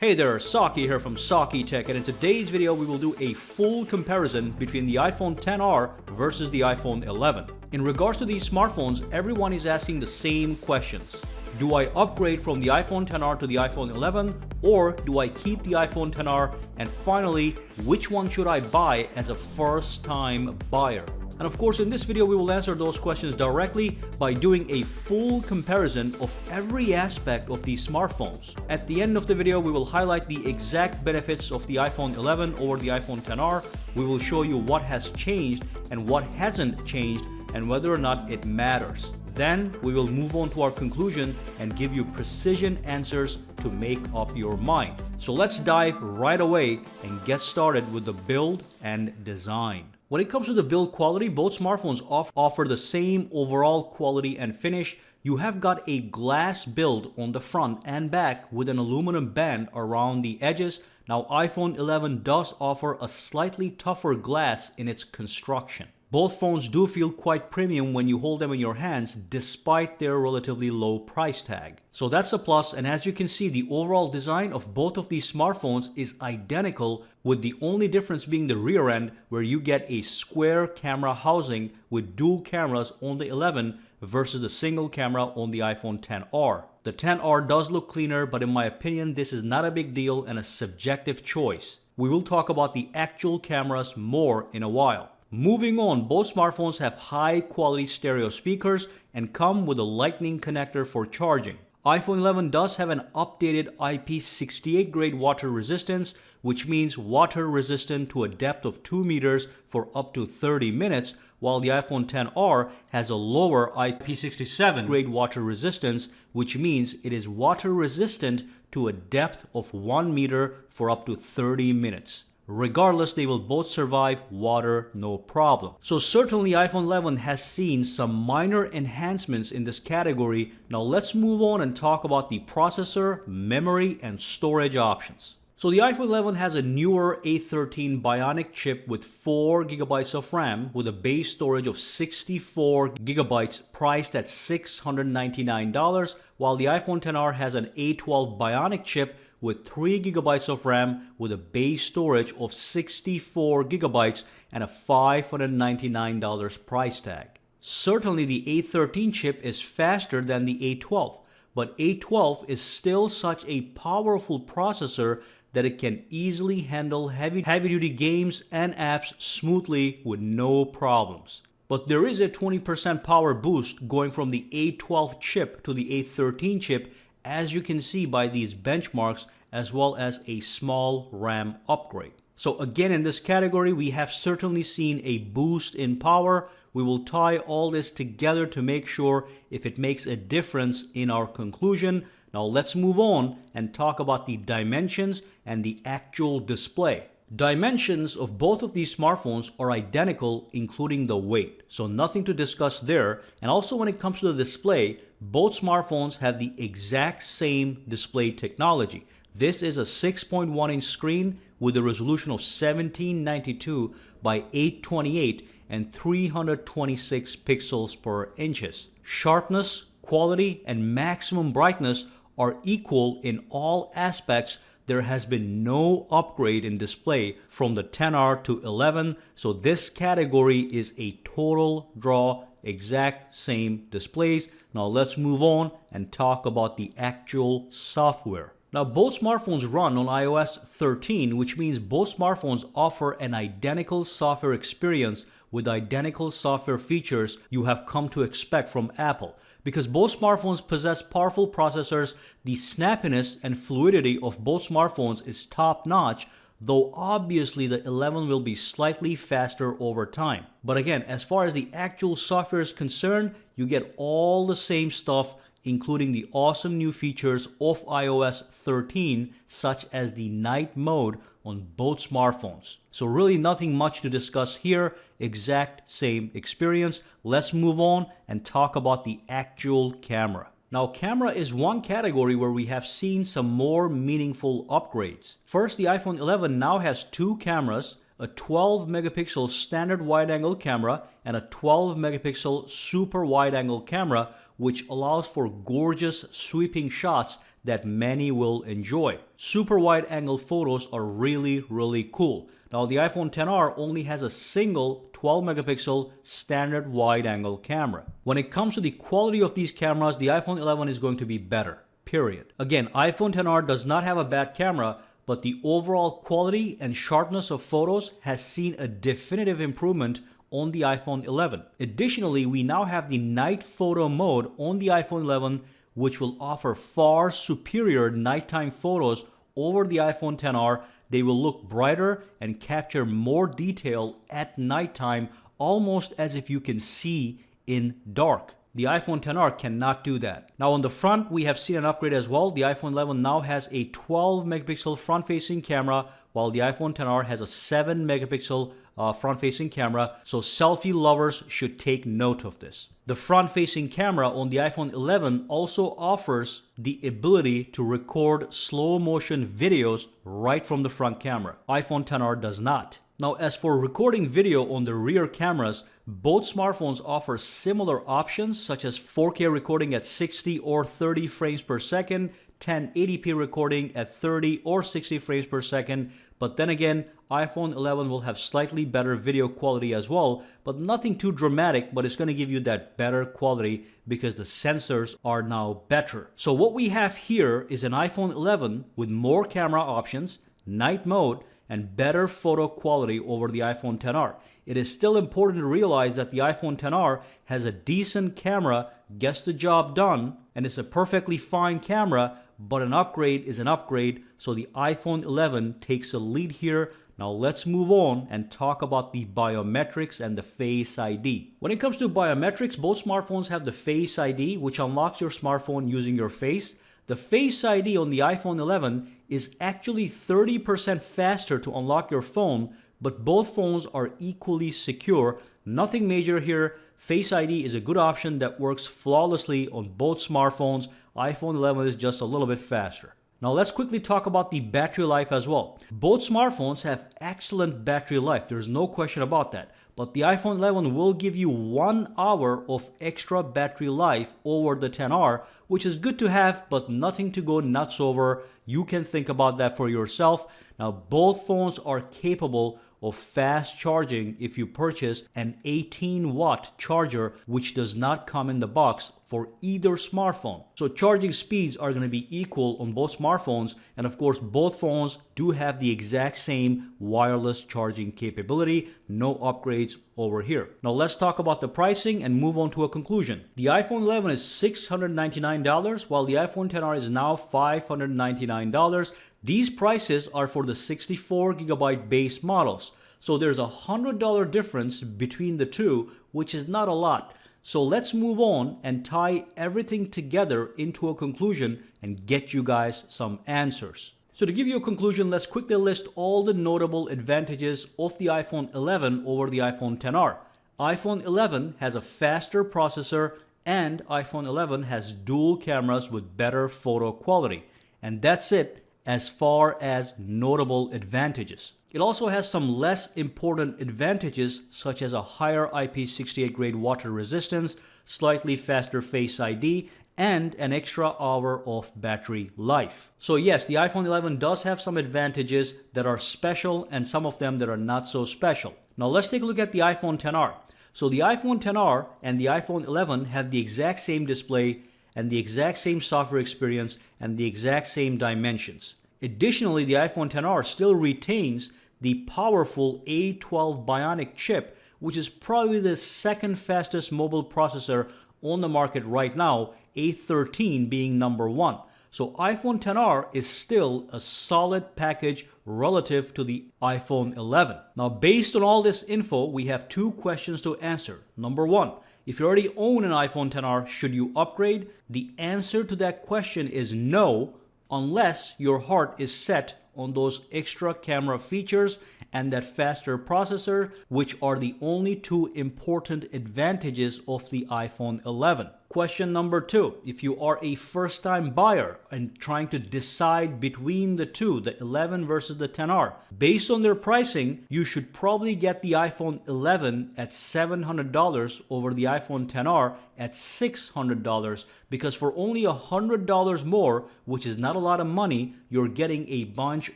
Hey there, Saki here from SAKITECH, and in today's video we will do a full comparison between the iPhone XR versus the iPhone 11. In regards to these smartphones, everyone is asking the same questions. Do I upgrade from the iPhone XR to the iPhone 11, or do I keep the iPhone XR? And finally, which one should I buy as a first-time buyer? And of course, in this video, we will answer those questions directly by doing a full comparison of every aspect of these smartphones. At the end of the video, we will highlight the exact benefits of the iPhone 11 over the iPhone XR. We will show you what has changed and what hasn't changed and whether or not it matters. Then we will move on to our conclusion and give you precision answers to make up your mind. So let's dive right away and get started with the build and design. When it comes to the build quality, both smartphones offer the same overall quality and finish. You have got a glass build on the front and back with an aluminum band around the edges. Now, iPhone 11 does offer a slightly tougher glass in its construction. Both phones do feel quite premium when you hold them in your hands despite their relatively low price tag. So that's a plus, and as you can see, the overall design of both of these smartphones is identical, with the only difference being the rear end, where you get a square camera housing with dual cameras on the 11 versus the single camera on the iPhone XR. The XR does look cleaner, but in my opinion, this is not a big deal and a subjective choice. We will talk about the actual cameras more in a while. Moving on, both smartphones have high quality stereo speakers and come with a lightning connector for charging. iPhone 11 does have an updated IP68 grade water resistance, which means water resistant to a depth of 2 meters for up to 30 minutes, while the iPhone XR has a lower IP67 grade water resistance, which means it is water resistant to a depth of 1 meter for up to 30 minutes. Regardless, they will both survive water no problem. So certainly iPhone 11 has seen some minor enhancements in this category. Now let's move on and talk about the processor, memory, and storage options. So the iPhone 11 has a newer A13 Bionic chip with 4 GB of RAM with a base storage of 64 GB priced at $699, while the iPhone XR has an A12 Bionic chip with 3 GB of RAM with a base storage of 64 GB and a $599 price tag. Certainly the A13 chip is faster than the A12, but A12 is still such a powerful processor that it can easily handle heavy-duty games and apps smoothly with no problems. But there is a 20% power boost going from the A12 chip to the A13 chip, as you can see by these benchmarks, as well as a small RAM upgrade. So again, in this category, we have certainly seen a boost in power. We will tie all this together to make sure if it makes a difference in our conclusion. Now let's move on and talk about the dimensions and the actual display. Dimensions of both of these smartphones are identical, including the weight, so nothing to discuss there. And also when it comes to the display, both smartphones have the exact same display technology. This is a 6.1-inch screen with a resolution of 1792 by 828 and 326 pixels per inches. Sharpness, quality, and maximum brightness are equal in all aspects. There has been no upgrade in display from the XR to 11, so this category is a total draw, exact same displays. Now let's move on and talk about the actual software. Now both smartphones run on iOS 13, which means both smartphones offer an identical software experience with identical software features you have come to expect from Apple. Because both smartphones possess powerful processors, the snappiness and fluidity of both smartphones is top-notch, though obviously the 11 will be slightly faster over time. But again, as far as the actual software is concerned, you get all the same stuff, including the awesome new features of iOS 13, such as the night mode on both smartphones. So really nothing much to discuss here, exact same experience. Let's move on and talk about the actual camera. Now, camera is one category where we have seen some more meaningful upgrades. First, the iPhone 11 now has 2 cameras, a 12 megapixel standard wide-angle camera and a 12 megapixel super wide-angle camera, which allows for gorgeous sweeping shots that many will enjoy. Super wide angle photos are really cool. Now the iPhone XR only has a single 12 megapixel standard wide angle camera. When it comes to the quality of these cameras, the iPhone 11 is going to be better, period. Again, iPhone XR does not have a bad camera, but the overall quality and sharpness of photos has seen a definitive improvement on the iPhone 11. Additionally, we now have the night photo mode on the iPhone 11, which will offer far superior nighttime photos over the iPhone XR. They will look brighter and capture more detail at nighttime, almost as if you can see in dark. The iPhone XR cannot do that. Now on the front, we have seen an upgrade as well. The iPhone 11 now has a 12 megapixel front-facing camera, while the iPhone XR has a 7 megapixel front-facing camera, so selfie lovers should take note of this. The front-facing camera on the iPhone 11 also offers the ability to record slow-motion videos right from the front camera. iPhone XR does not. Now, as for recording video on the rear cameras, both smartphones offer similar options such as 4K recording at 60 or 30 frames per second, 1080p recording at 30 or 60 frames per second. But then again, iPhone 11 will have slightly better video quality as well, but nothing too dramatic, but it's going to give you that better quality because the sensors are now better. So what we have here is an iPhone 11 with more camera options, night mode, and better photo quality over the iPhone XR. It is still important to realize that the iPhone XR has a decent camera, gets the job done, and it's a perfectly fine camera, but an upgrade is an upgrade, so the iPhone 11 takes a lead here. Now let's move on and talk about the biometrics and the Face ID. When it comes to biometrics, both smartphones have the Face ID, which unlocks your smartphone using your face. The Face ID on the iPhone 11 is actually 30% faster to unlock your phone, but both phones are equally secure. Nothing major here. Face ID is a good option that works flawlessly on both smartphones. iPhone 11 is just a little bit faster. Now let's quickly talk about the battery life as well. Both smartphones have excellent battery life. There's no question about that. But the iPhone 11 will give you 1 hour of extra battery life over the XR, which is good to have, but nothing to go nuts over. You can think about that for yourself. Now both phones are capable of fast charging if you purchase an 18-watt charger, which does not come in the box for either smartphone. So charging speeds are going to be equal on both smartphones, and of course both phones do have the exact same wireless charging capability. No upgrades over here. Now let's talk about the pricing and move on to a conclusion. The iPhone 11 is $699, while the iPhone XR is now $599. These prices are for the 64GB base models. So there's a $100 difference between the two, which is not a lot. So let's move on and tie everything together into a conclusion and get you guys some answers. So to give you a conclusion, let's quickly list all the notable advantages of the iPhone 11 over the iPhone XR. iPhone 11 has a faster processor, and iPhone 11 has dual cameras with better photo quality. And that's it as far as notable advantages. It also has some less important advantages, such as a higher IP68 grade water resistance, slightly faster Face ID, and an extra hour of battery life. So yes, the iPhone 11 does have some advantages that are special and some of them that are not so special. Now let's take a look at the iPhone XR. So the iPhone XR and the iPhone 11 have the exact same display and the exact same software experience and the exact same dimensions. Additionally, the iPhone XR still retains the powerful A12 Bionic chip, which is probably the second fastest mobile processor on the market right now, A13 being number 1. So iPhone XR is still a solid package relative to the iPhone 11. Now, based on all this info, we have 2 questions to answer. Number 1, if you already own an iPhone XR, should you upgrade? The answer to that question is no, unless your heart is set on those extra camera features and that faster processor, which are the only 2 important advantages of the iPhone 11. Question number 2, if you are a first-time buyer and trying to decide between the two, the 11 versus the XR, based on their pricing, you should probably get the iPhone 11 at $700 over the iPhone XR at $600, because for only $100 more, which is not a lot of money, you're getting a bunch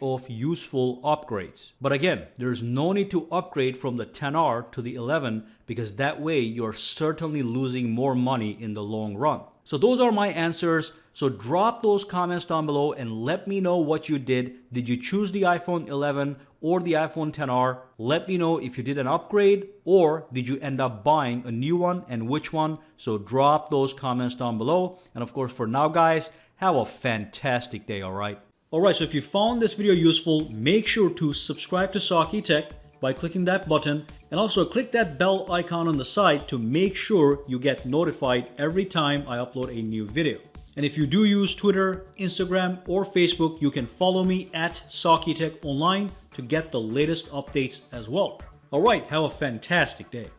of useful upgrades. But again, there's no need to upgrade from the XR to the 11, because that way you're certainly losing more money in the long run. So those are my answers. So drop those comments down below and let me know what you did. Did you choose the iPhone 11 or the iPhone XR? Let me know if you did an upgrade or did you end up buying a new one and which one. So drop those comments down below. And of course, for now, guys, have a fantastic day, all right? All right, so if you found this video useful, make sure to subscribe to SAKITECH by clicking that button, and also click that bell icon on the side to make sure you get notified every time I upload a new video. And if you do use Twitter, Instagram, or Facebook, you can follow me at SAKITECH Online to get the latest updates as well. All right, have a fantastic day.